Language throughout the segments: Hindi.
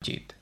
जीत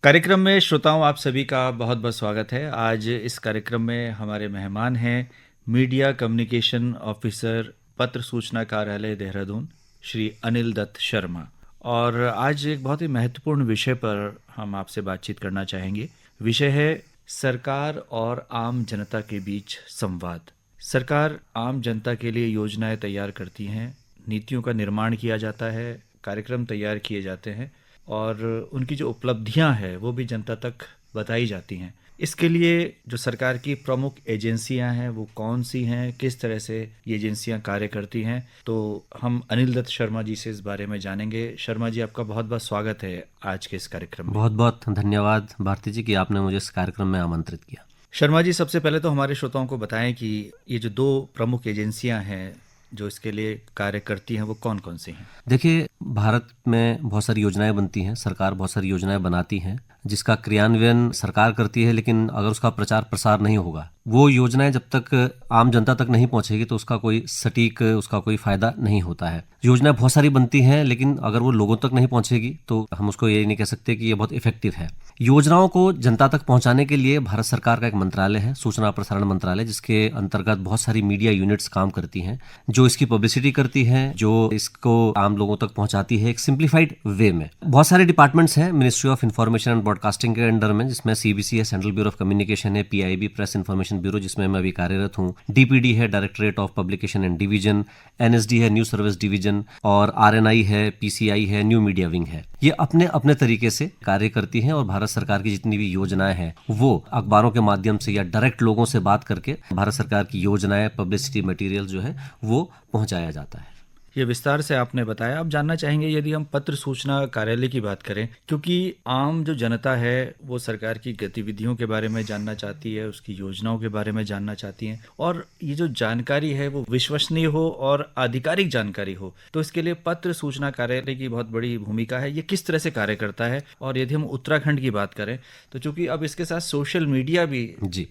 कार्यक्रम में श्रोताओं आप सभी का बहुत बहुत स्वागत है। आज इस कार्यक्रम में हमारे मेहमान हैं मीडिया कम्युनिकेशन ऑफिसर पत्र सूचना कार्यालय देहरादून श्री अनिल दत्त शर्मा। और आज एक बहुत ही महत्वपूर्ण विषय पर हम आपसे बातचीत करना चाहेंगे। विषय है सरकार और आम जनता के बीच संवाद। सरकार आम जनता के लिए योजनाएं तैयार करती हैं, नीतियों का निर्माण किया जाता है, कार्यक्रम तैयार किए जाते हैं और उनकी जो उपलब्धियां हैं वो भी जनता तक बताई जाती हैं। इसके लिए जो सरकार की प्रमुख एजेंसियां हैं वो कौन सी हैं, किस तरह से ये एजेंसियां कार्य करती हैं, तो हम अनिल दत्त शर्मा जी से इस बारे में जानेंगे। शर्मा जी, आपका बहुत बहुत स्वागत है आज के इस कार्यक्रम में। बहुत बहुत धन्यवाद भारती जी कि आपने मुझे इस कार्यक्रम में आमंत्रित किया। शर्मा जी, सबसे पहले तो हमारे श्रोताओं को बताएं कि ये जो दो प्रमुख एजेंसियां हैं जो इसके लिए कार्य करती हैं वो कौन कौन सी हैं। देखिए, भारत में बहुत सारी योजनाएं बनती हैं, सरकार बहुत सारी योजनाएं बनाती हैं जिसका क्रियान्वयन सरकार करती है, लेकिन अगर उसका प्रचार प्रसार नहीं होगा, वो योजनाएं जब तक आम जनता तक नहीं पहुंचेगी तो उसका कोई सटीक उसका कोई फायदा नहीं होता है। योजनाएं बहुत सारी बनती हैं लेकिन अगर वो लोगों तक नहीं पहुंचेगी तो हम उसको ये नहीं कह सकते कि ये बहुत इफेक्टिव है। योजनाओं को जनता तक पहुंचाने के लिए भारत सरकार का एक मंत्रालय है, सूचना प्रसारण मंत्रालय, जिसके अंतर्गत बहुत सारी मीडिया यूनिट्स काम करती हैं, जो इसकी पब्लिसिटी करती हैं, जो इसको आम लोगों तक पहुंचाती है एक सिंप्लीफाइड वे में। बहुत सारे डिपार्टमेंट्स हैं ministry of information and broadcasting के अंडर में, जिसमें सीबीसी है, सेंट्रल ब्यूरो ऑफ कम्युनिकेशन है, पीआईबी प्रेस इन्फॉर्मेशन ब्यूरो जिसमें मैं अभी कार्यरत हूँ, डीपीडी है, directorate of publication and division, NSD है, न्यू सर्विस डिवीजन, और आरएनआई है, पीसीआई है, न्यू मीडिया विंग है। ये अपने अपने तरीके से कार्य करती हैं और भारत सरकार की जितनी भी योजनाएं हैं वो अखबारों के माध्यम से या डायरेक्ट लोगों से बात करके भारत सरकार की योजनाएं, पब्लिसिटी मटेरियल जो है वो पहुंचाया जाता है। ये विस्तार से आपने बताया। अब जानना चाहेंगे यदि हम पत्र सूचना कार्यालय की बात करें, क्योंकि आम जो जनता है वो सरकार की गतिविधियों के बारे में जानना चाहती है, उसकी योजनाओं के बारे में जानना चाहती है, और ये जो जानकारी है वो विश्वसनीय हो और आधिकारिक जानकारी हो, तो इसके लिए पत्र सूचना कार्यालय की बहुत बड़ी भूमिका है। ये किस तरह से कार्य करता है? और यदि हम उत्तराखंड की बात करें तो चूंकि अब इसके साथ सोशल मीडिया भी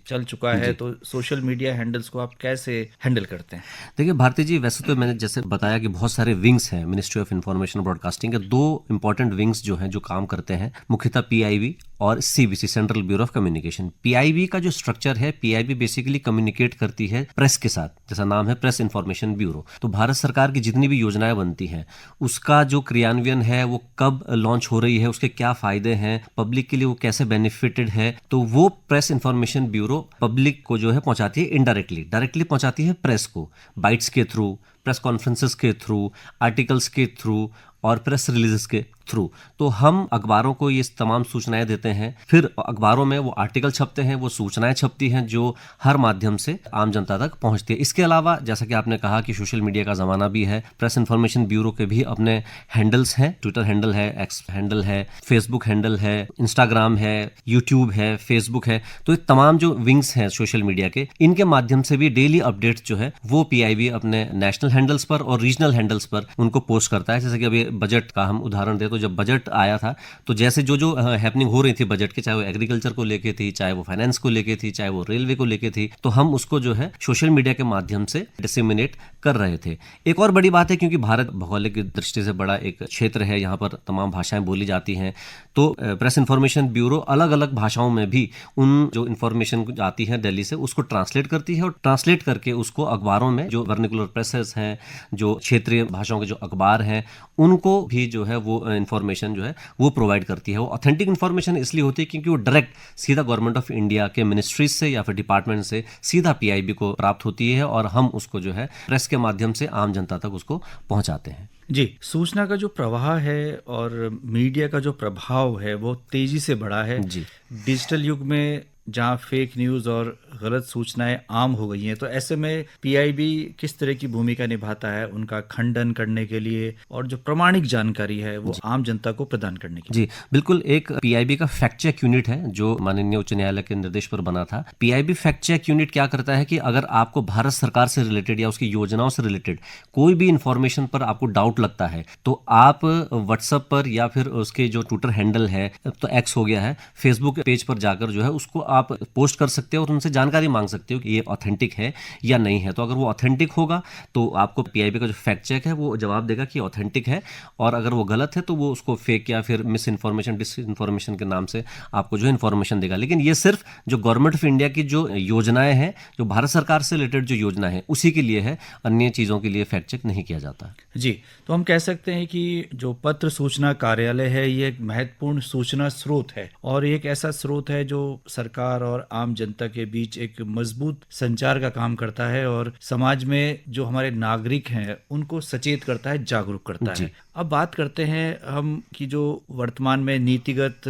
चल चुका है, तो सोशल मीडिया हैंडल्स को आप कैसे हैंडल करते हैं? देखिए भारती जी, वैसे तो मैंने जैसे बताया कि बहुत सारे विंग्स हैं मिनिस्ट्री ऑफ इंफॉर्मेशन ब्रॉडकास्टिंग के। दो इंपॉर्टेंट विंग्स जो हैं जो काम करते हैं, मुख्यतः पीआईबी और CBC, central bureau of communication. PIB का जो स्ट्रक्चर है, पीआईबी बेसिकली कम्युनिकेट करती है प्रेस के साथ, जैसा नाम है प्रेस इंफॉर्मेशन ब्यूरो। तो भारत सरकार की जितनी भी योजनाएं बनती हैं उसका जो क्रियान्वयन है वो कब लॉन्च हो रही है, उसके क्या फायदे हैं, पब्लिक के लिए वो कैसे बेनिफिटेड है, तो वो प्रेस इंफॉर्मेशन ब्यूरो पब्लिक को जो है पहुंचाती है इनडायरेक्टली। डायरेक्टली पहुंचाती है प्रेस को, बाइट्स के थ्रू, प्रेस कॉन्फ्रेंसेस के थ्रू, आर्टिकल्स के थ्रू और प्रेस रिलीजेस के थ्रू। तो हम अखबारों को ये तमाम सूचनाएं देते हैं, फिर अखबारों में वो आर्टिकल छपते हैं, वो सूचनाएं छपती हैं जो हर माध्यम से आम जनता तक पहुंचती है। इसके अलावा जैसा कि आपने कहा कि सोशल मीडिया का जमाना भी है, प्रेस इंफॉर्मेशन ब्यूरो के भी अपने हैंडल्स हैं, ट्विटर हैंडल है, एक्स हैंडल है, फेसबुक हैंडल है, इंस्टाग्राम है, यूट्यूब है, फेसबुक है। तो ये तमाम जो विंग्स हैं सोशल मीडिया के, इनके माध्यम से भी डेली अपडेट्स जो है वो पीआईबी अपने नेशनल हैंडल्स पर और रीजनल हैंडल्स पर उनको पोस्ट करता है। जैसे कि अभी बजट का हम उदाहरण दें तो जब बजट आया था तो जैसे जो हैपनिंग हो रही थी बजट के, चाहे वो एग्रीकल्चर को लेके थी, चाहे वो फाइनेंस को लेके थी, चाहे वो रेलवे को लेके थी, तो हम उसको जो है सोशल मीडिया के माध्यम से डिसेमिनेट कर रहे थे। एक और बड़ी बात है, क्योंकि भारत भौगोलिक की दृष्टि से बड़ा एक क्षेत्र है, यहाँ पर तमाम भाषाएं बोली जाती हैं, तो प्रेस इंफॉर्मेशन ब्यूरो अलग अलग भाषाओं में भी उन जो इन्फॉर्मेशन आती है दिल्ली से उसको ट्रांसलेट करती है और ट्रांसलेट करके उसको अखबारों में, जो वर्निकुलर प्रेसेस हैं, जो क्षेत्रीय भाषाओं के जो अखबार हैं, उनको भी जो है वो इन्फॉर्मेशन जो है वो प्रोवाइड करती है। वो ऑथेंटिक इन्फॉर्मेशन इसलिए होती है क्योंकि वो डायरेक्ट सीधा गवर्नमेंट ऑफ इंडिया के मिनिस्ट्रीज से या फिर डिपार्टमेंट से सीधा पीआईबी को प्राप्त होती है और हम उसको जो है प्रेस के माध्यम से आम जनता तक उसको पहुंचाते हैं। जी, सूचना का जो प्रवाह है और मीडिया का जो प्रभाव है वो तेजी से बढ़ा है। जी, डिजिटल युग में जहाँ फेक न्यूज़ और गलत सूचनाएं आम हो गई हैं, तो ऐसे में पीआईबी किस तरह की भूमिका निभाता है उनका खंडन करने के लिए और जो प्रामाणिक जानकारी है वो आम जनता को प्रदान करने के लिए? जी बिल्कुल, एक पीआईबी का फैक्ट चेक यूनिट है जो माननीय उच्च न्यायालय के निर्देश पर बना था। पीआईबी फैक्ट चेक यूनिट क्या करता है कि अगर आपको भारत सरकार से रिलेटेड या उसकी योजनाओं से रिलेटेड कोई भी इंफॉर्मेशन पर आपको डाउट लगता है तो आप व्हाट्सएप पर या फिर उसके जो ट्विटर हैंडल है, तो एक्स हो गया है, फेसबुक पेज पर जाकर जो है उसको आप पोस्ट कर सकते हो और उनसे जानकारी मांग सकते हो कि ये ऑथेंटिक है या नहीं है। तो अगर वो ऑथेंटिक होगा तो आपको पीआईबी का जो फैक्ट चेक है वो जवाब देगा कि ऑथेंटिक है, और अगर वो गलत है तो वो उसको फेक या फिर मिस इन्फॉर्मेशन, डिस इन्फॉर्मेशन के नाम से आपको जो इन्फॉर्मेशन देगा। लेकिन ये सिर्फ जो गवर्नमेंट ऑफ इंडिया की जो योजनाएं हैं, जो भारत सरकार से रिलेटेड जो योजना है, उसी के लिए है, अन्य चीज़ों के लिए फैक्ट चेक नहीं किया जाता। जी, तो हम कह सकते हैं कि जो पत्र सूचना कार्यालय है ये एक महत्वपूर्ण सूचना स्रोत है, और एक ऐसा स्रोत है जो सरकार और आम जनता के बीच एक मजबूत संचार का काम करता है और समाज में जो हमारे नागरिक हैं उनको सचेत करता है, जागरूक करता है। अब बात करते हैं हम कि जो वर्तमान में नीतिगत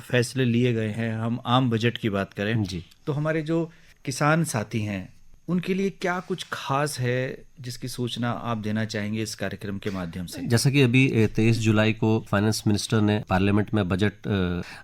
फैसले लिए गए हैं, हम आम बजट की बात करें जी, तो हमारे जो किसान साथी हैं उनके लिए क्या कुछ खास है जिसकी सूचना आप देना चाहेंगे इस कार्यक्रम के माध्यम से? जैसा कि अभी 23 जुलाई को फाइनेंस मिनिस्टर ने पार्लियामेंट में बजट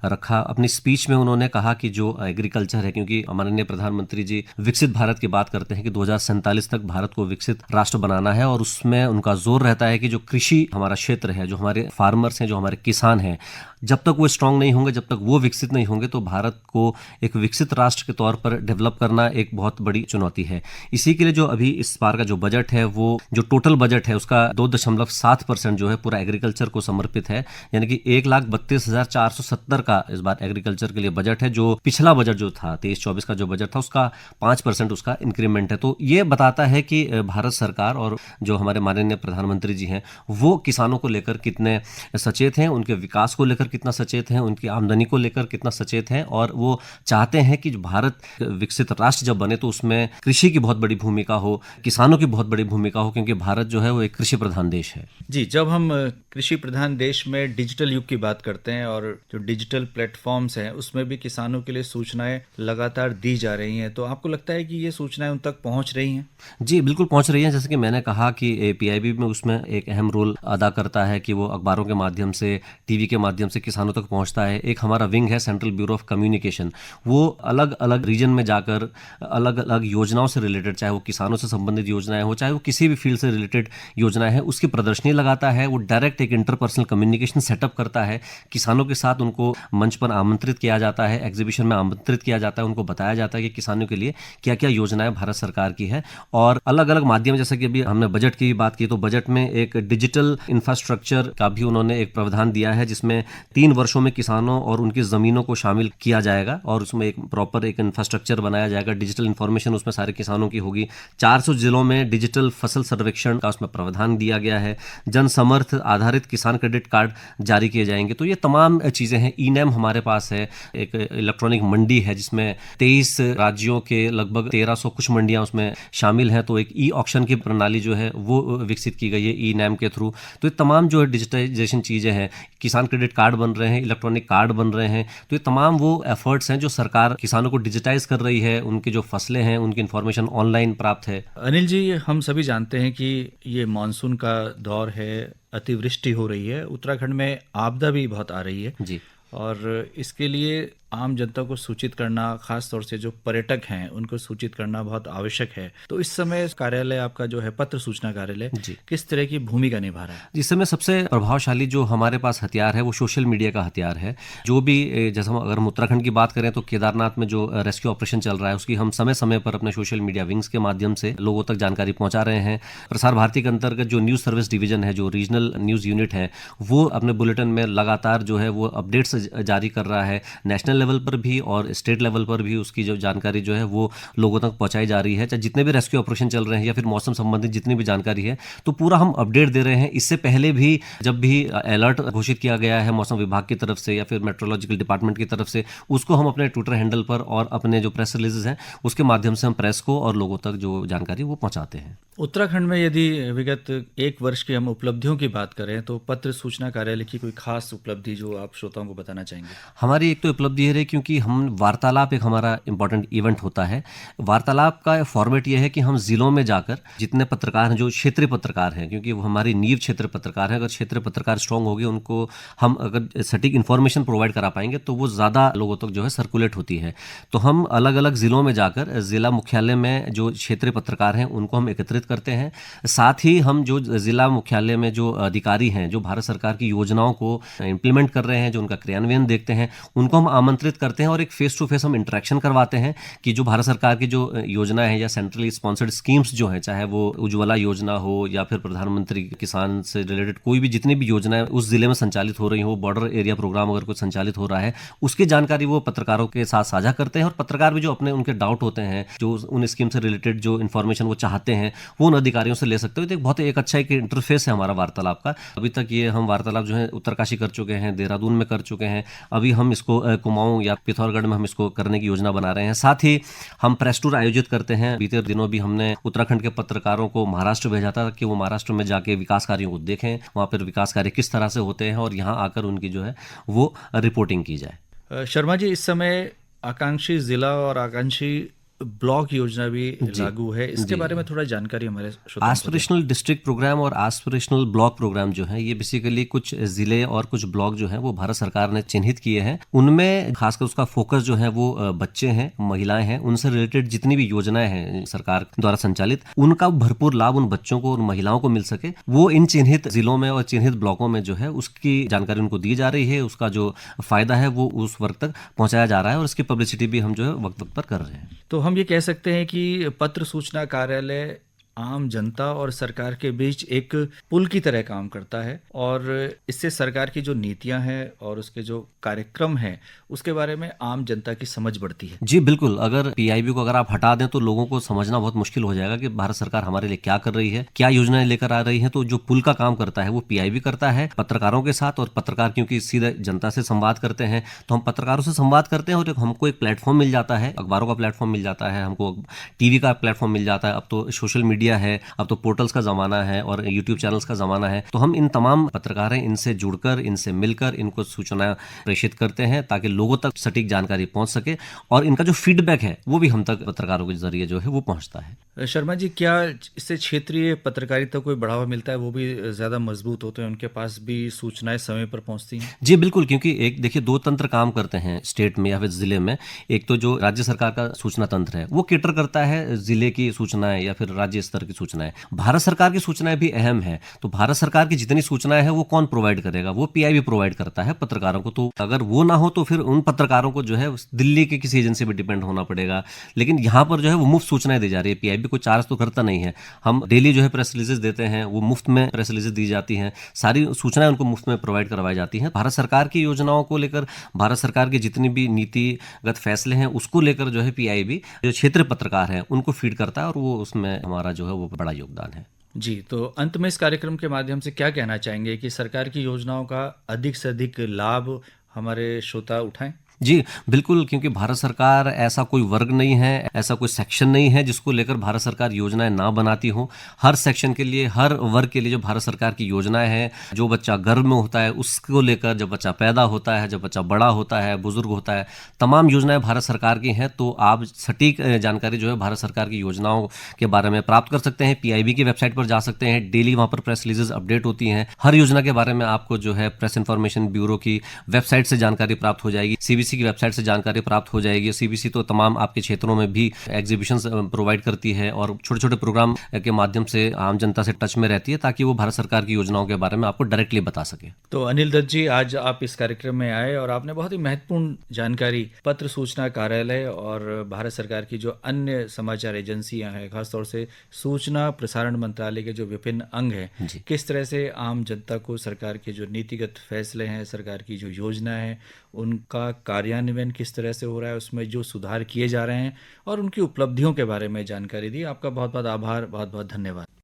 रखा, अपनी स्पीच में उन्होंने कहा कि जो एग्रीकल्चर है, क्योंकि माननीय प्रधानमंत्री जी विकसित भारत की बात करते हैं कि 2047 तक भारत को विकसित राष्ट्र बनाना है, और उसमें उनका जोर रहता है कि जो कृषि हमारा क्षेत्र है, जो हमारे फार्मर्स हैं, जो हमारे किसान हैं, जब तक वो स्ट्रांग नहीं होंगे, जब तक वो विकसित नहीं होंगे, तो भारत को एक विकसित राष्ट्र के तौर पर डेवलप करना एक बहुत बड़ी चुनौती है। इसी के लिए जो अभी इस बार का जो बजट है, वो जो टोटल बजट है उसका 2.7% जो है पूरा एग्रीकल्चर को समर्पित है, यानी कि 1,32,470 का इस बार एग्रीकल्चर के लिए बजट है। जो पिछला बजट जो था 23-24 का जो बजट था उसका 5% उसका इंक्रीमेंट है। तो ये बताता है कि भारत सरकार और जो हमारे माननीय प्रधानमंत्री जी हैं वो किसानों को लेकर कितने सचेत हैं, उनके विकास को लेकर कितना सचेत हैं, उनकी आमदनी को लेकर कितना सचेत हैं, और वो चाहते हैं कि भारत विकसित राष्ट्र जब बने तो उसमें कृषि की बहुत बड़ी भूमिका हो, किसानों की बहुत बड़ी भूमिका हो, क्योंकि भारत जो है वो एक कृषि प्रधान देश है। जी, जब हम कृषि प्रधान देश में डिजिटल युग की बात करते हैं और जो डिजिटल प्लेटफॉर्म्स हैं उसमें भी किसानों के लिए सूचनाएं लगातार दी जा रही हैं, तो आपको लगता है कि ये सूचनाएं उन तक पहुंच रही हैं? जी, बिल्कुल पहुंच रही हैं। जैसे कि मैंने कहा कि पीआईबी में उसमें एक अहम रोल अदा करता है कि वो अखबारों के माध्यम से, टीवी के माध्यम से किसानों तक पहुंचता है। एक हमारा विंग है सेंट्रल ब्यूरो ऑफ कम्युनिकेशन, वो अलग अलग रीजन में जाकर अलग अलग योजनाओं से रिलेटेड, चाहे वो किसानों से संबंधित योजनाएं हो, चाहे वो किसी भी फील्ड से रिलेटेड योजनाएं हैं, उसकी प्रदर्शनी लगाता है। वो डायरेक्ट एक इंटरपर्सनल कम्युनिकेशन सेटअप करता है किसानों के साथ, उनको मंच पर आमंत्रित किया जाता है, एग्जीबिशन में आमंत्रित किया जाता है, उनको बताया जाता है कि किसानों के लिए क्या क्या योजनाएं भारत सरकार की है। और अलग अलग माध्यम, जैसे कि अभी हमने बजट की बात की, तो बजट में एक डिजिटल इंफ्रास्ट्रक्चर का भी उन्होंने एक प्रावधान दिया है, जिसमें 3 वर्षों में किसानों और उनकी जमीनों को शामिल किया जाएगा और उसमें एक प्रॉपर एक इंफ्रास्ट्रक्चर बनाया जाएगा। डिजिटल इंफॉर्मेशन उसमें सारे किसानों की होगी। 400 जिलों में डिजिटल फसल सर्वेक्षण का उसमें प्रावधान दिया गया है। जन समर्थ आधारित किसान क्रेडिट कार्ड जारी किए जाएंगे। तो ये तमाम चीजें हैं। ई नैम हमारे पास है, एक इलेक्ट्रॉनिक मंडी है जिसमें 23 राज्यों के लगभग 1300 कुछ मंडियां उसमें शामिल हैं। तो एक ई ऑक्शन की प्रणाली जो है वो विकसित की गई है ई नैम के थ्रू। तो ये तमाम जो है डिजिटाइजेशन चीजें हैं, किसान क्रेडिट कार्ड बन रहे हैं, इलेक्ट्रॉनिक कार्ड बन रहे हैं। तो ये तमाम वो एफर्ट्स हैं जो सरकार किसानों को डिजिटाइज कर रही है, उनकी जो फसलें हैं उनकी इन्फॉर्मेशन ऑनलाइन प्राप्त है। अनिल जी, हम सभी जानते हैं कि ये मानसून का दौर है, अतिवृष्टि हो रही है, उत्तराखंड में आपदा भी बहुत आ रही है जी, और इसके लिए आम जनता को सूचित करना, खास तौर से जो पर्यटक हैं उनको सूचित करना बहुत आवश्यक है। तो इस समय कार्यालय आपका जो है पत्र सूचना कार्यालय जी, किस तरह की भूमिका निभा रहा है? इस समय सबसे प्रभावशाली जो हमारे पास हथियार है वो सोशल मीडिया का हथियार है। जो भी जैसे अगर हम उत्तराखंड की बात करें तो केदारनाथ में जो रेस्क्यू ऑपरेशन चल रहा है उसकी हम समय समय पर अपने सोशल मीडिया विंग्स के माध्यम से लोगों तक जानकारी पहुंचा रहे हैं। प्रसार भारती के अंतर्गत जो न्यूज़ सर्विस डिवीजन है, जो रीजनल न्यूज़ यूनिट है, वो अपने बुलेटिन में लगातार जो है वो अपडेट्स जारी कर रहा है। नेशनल लेवल पर भी और स्टेट लेवल पर भी उसकी जो जानकारी जो है वो लोगों तक पहुंचाई जा रही है। चाहे जितने भी रेस्क्यू ऑपरेशन चल रहे हैं या फिर मौसम संबंधित जितनी भी जानकारी है तो पूरा हम अपडेट दे रहे हैं। इससे पहले भी जब भी अलर्ट घोषित किया गया है मौसम विभाग की तरफ से या फिर मेट्रोलॉजिकल डिपार्टमेंट की तरफ से, उसको हम अपने ट्विटर हैंडल पर और अपने जो प्रेस रिलीजेस हैं उसके माध्यम से हम प्रेस को और लोगों तक जो जानकारी वो पहुंचाते हैं। उत्तराखंड में यदि विगत 1 वर्ष की हम उपलब्धियों की बात करें तो पत्र सूचना कार्यालय की कोई खास उपलब्धि जो आप श्रोताओं को बताना चाहेंगे? हमारी एक तो उपलब्धि है क्योंकि हम वार्तालाप एक हमारा इंपॉर्टेंट इवेंट होता है। वार्तालाप का फॉर्मेट ये है कि हम जिलों में जाकर जितने पत्रकार हैं, जो क्षेत्रीय पत्रकार हैं, क्योंकि वो हमारी नींव क्षेत्र पत्रकार हैं, अगर क्षेत्रीय पत्रकार स्ट्रांग होगी, उनको हम अगर सटीक इन्फॉर्मेशन प्रोवाइड करा पाएंगे तो वो ज़्यादा लोगों तक जो है सर्कुलेट होती है। तो हम अलग अलग जिलों में जाकर जिला मुख्यालय में जो क्षेत्रीय पत्रकार हैं उनको हम एकत्रित करते हैं। साथ ही हम जो जिला मुख्यालय में जो अधिकारी हैं, जो भारत सरकार की योजनाओं को इम्प्लीमेंट कर रहे हैं, जो उनका क्रियान्वयन देखते हैं, उनको हम आमंत्रित करते हैं और एक फेस टू फेस हम इंटरेक्शन करवाते हैं कि जो भारत सरकार की जो योजना है या सेंट्रली स्पॉन्सर्ड स्कीम्स जो हैं, चाहे वो उज्ज्वला योजना हो या फिर प्रधानमंत्री किसान से रिलेटेड कोई भी जितनी भी योजनाएं उस जिले में संचालित हो रही हो, बॉर्डर एरिया प्रोग्राम अगर कुछ संचालित हो रहा है, उसकी जानकारी वो पत्रकारों के साथ साझा करते हैं और पत्रकार भी जो अपने उनके डाउट होते हैं, जो उन स्कीम से रिलेटेड जो इन्फॉर्मेशन वो चाहते हैं, वो उन अधिकारियों से ले सकते हो। तो एक बहुत एक अच्छा एक इंटरफेस है हमारा वार्तालाप का। अभी तक ये हम वार्तालाप जो है उत्तरकाशी कर चुके हैं, देहरादून में कर चुके हैं, अभी हम इसको कुमाऊं या पिथौरागढ़ में हम इसको करने की योजना बना रहे हैं। साथ ही हम प्रेस टूर आयोजित करते हैं। बीते दिनों भी हमने उत्तराखंड के पत्रकारों को महाराष्ट्र भेजा था कि वो महाराष्ट्र में जाके विकास कार्यों को देखें, वहाँ पर विकास कार्य किस तरह से होते हैं और यहाँ आकर उनकी जो है वो रिपोर्टिंग की जाए। शर्मा जी, इस समय आकांक्षी जिला और आकांक्षी ब्लॉक योजना भी लागू है, इसके बारे में थोड़ा जानकारी हमारे श्रोताओं को एस्पिरेशनल डिस्ट्रिक्ट प्रोग्राम और एस्पिरेशनल ब्लॉक प्रोग्राम जो है, ये बेसिकली कुछ जिले और कुछ ब्लॉक जो है वो भारत सरकार ने चिन्हित किए हैं। उनमें खासकर उसका फोकस जो है वो बच्चे हैं, महिलाएं हैं, उनसे रिलेटेड जितनी भी योजनाएं हैं सरकार द्वारा संचालित, उनका भरपूर लाभ उन बच्चों को और महिलाओं को मिल सके, वो इन चिन्हित जिलों में और चिन्हित ब्लॉकों में जो है उसकी जानकारी उनको दी जा रही है। उसका जो फायदा है वो उस वर्ग तक पहुंचाया जा रहा है और उसकी पब्लिसिटी भी हम जो है वक्त वक्त पर कर रहे हैं। तो हम ये कह सकते हैं कि पत्र सूचना कार्यालय आम जनता और सरकार के बीच एक पुल की तरह काम करता है और इससे सरकार की जो नीतियां हैं और उसके जो कार्यक्रम हैं उसके बारे में आम जनता की समझ बढ़ती है। जी बिल्कुल, अगर पीआईबी को अगर आप हटा दें तो लोगों को समझना बहुत मुश्किल हो जाएगा कि भारत सरकार हमारे लिए क्या कर रही है, क्या योजनाएं लेकर आ रही है। तो जो पुल का काम करता है वो पीआईबी करता है पत्रकारों के साथ, और पत्रकार क्योंकि सीधे जनता से संवाद करते हैं तो हम पत्रकारों से संवाद करते हैं और हमको एक प्लेटफॉर्म मिल जाता है, अखबारों का प्लेटफॉर्म मिल जाता है, हमको टीवी का प्लेटफॉर्म मिल जाता है, अब तो सोशल मीडिया है, अब तो पोर्टल्स का जमाना है और यूट्यूब चैनल्स का जमाना है। तो हम इन तमाम पत्रकार हैं, इनसे जुड़कर, इनसे मिलकर इनको सूचना प्रेषित करते हैं ताकि लोगों तक सटीक जानकारी पहुंच सके और इनका जो फीडबैक है वो भी हम तक पत्रकारों के जरिए जो है वो पहुंचता है। शर्मा जी, क्या इससे क्षेत्रीय पत्रकारिता को बढ़ावा मिलता है, वो भी ज्यादा मजबूत होते हैं, उनके पास भी सूचनाएं समय पर पहुंचती हैं? जी बिल्कुल, क्योंकि एक देखिए दो तंत्र काम करते हैं स्टेट में या फिर जिले में। एक तो जो राज्य सरकार का सूचना तंत्र है वो केटर करता है जिले की सूचनाएं या फिर राज्य स्तर की सूचनाएं। भारत सरकार की सूचनाएं भी अहम है, तो भारत सरकार की जितनी सूचनाएं हैं वो कौन प्रोवाइड करेगा, वो पीआईबी प्रोवाइड करता है पत्रकारों को। तो अगर वो ना हो तो फिर उन पत्रकारों को जो है दिल्ली की किसी एजेंसी पर डिपेंड होना पड़ेगा। लेकिन यहाँ पर जो है वो मुफ्त सूचनाएं दी जा रही है, पीआईबी को चार्ज तो करता नहीं है। हम डेली जो है प्रेस रिलीजेस देते हैं, वो मुफ्त में प्रेस रिलीजेस दी जाती हैं, सारी सूचनाएं उनको मुफ्त में प्रोवाइड करवाई जाती हैं। भारत सरकार की योजनाओं को लेकर, भारत सरकार की जितनी भी नीतिगत फैसले हैं उसको लेकर जो है पीआईबी जो क्षेत्रीय पत्रकार हैं उनको फीड करता है और वो उसमें हमारा जो है वो बड़ा योगदान है। जी, तो अंत में इस कार्यक्रम के माध्यम से क्या कहना चाहेंगे कि सरकार की योजनाओं का अधिक से अधिक लाभ हमारे श्रोता उठाएं? जी बिल्कुल, क्योंकि भारत सरकार ऐसा कोई वर्ग नहीं है, ऐसा कोई सेक्शन नहीं है जिसको लेकर भारत सरकार योजनाएं ना बनाती हो। हर सेक्शन के लिए, हर वर्ग के लिए जो भारत सरकार की योजनाएं हैं, जो बच्चा गर्भ में होता है उसको लेकर, जब बच्चा पैदा होता है, जब बच्चा बड़ा होता है, बुजुर्ग होता है, तमाम योजनाएं भारत सरकार की हैं। तो आप सटीक जानकारी जो है भारत सरकार की योजनाओं के बारे में प्राप्त कर सकते हैं। पीआईबी की वेबसाइट पर जा सकते हैं, डेली वहाँ पर प्रेस रिलीजेस अपडेट होती हैं। हर योजना के बारे में आपको जो है प्रेस इंफॉर्मेशन ब्यूरो की वेबसाइट से जानकारी प्राप्त हो जाएगी, सीबीसी की वेबसाइट से जानकारी प्राप्त हो जाएगी। सीबीसी तो तमाम आपके क्षेत्रों में भी एग्जीबिशंस प्रोवाइड करती है और छोटे छोटे प्रोग्राम के माध्यम से आम जनता से टच में रहती है ताकि वो भारत सरकार की योजनाओं के बारे में आपको डायरेक्टली बता सके। तो अनिल दत्त जी, आज आप इस कार्यक्रम में आए और आपने बहुत ही महत्वपूर्ण जानकारी पत्र सूचना कार्यालय और भारत सरकार की जो अन्य समाचार एजेंसियां हैं, खासतौर से सूचना प्रसारण मंत्रालय के जो विभिन्न अंग हैं, किस तरह से आम जनता को सरकार के जो नीतिगत फैसले हैं, सरकार की जो योजना है, उनका कार्यान्वयन किस तरह से हो रहा है, उसमें जो सुधार किए जा रहे हैं और उनकी उपलब्धियों के बारे में जानकारी दी। आपका बहुत बहुत आभार, बहुत बहुत धन्यवाद।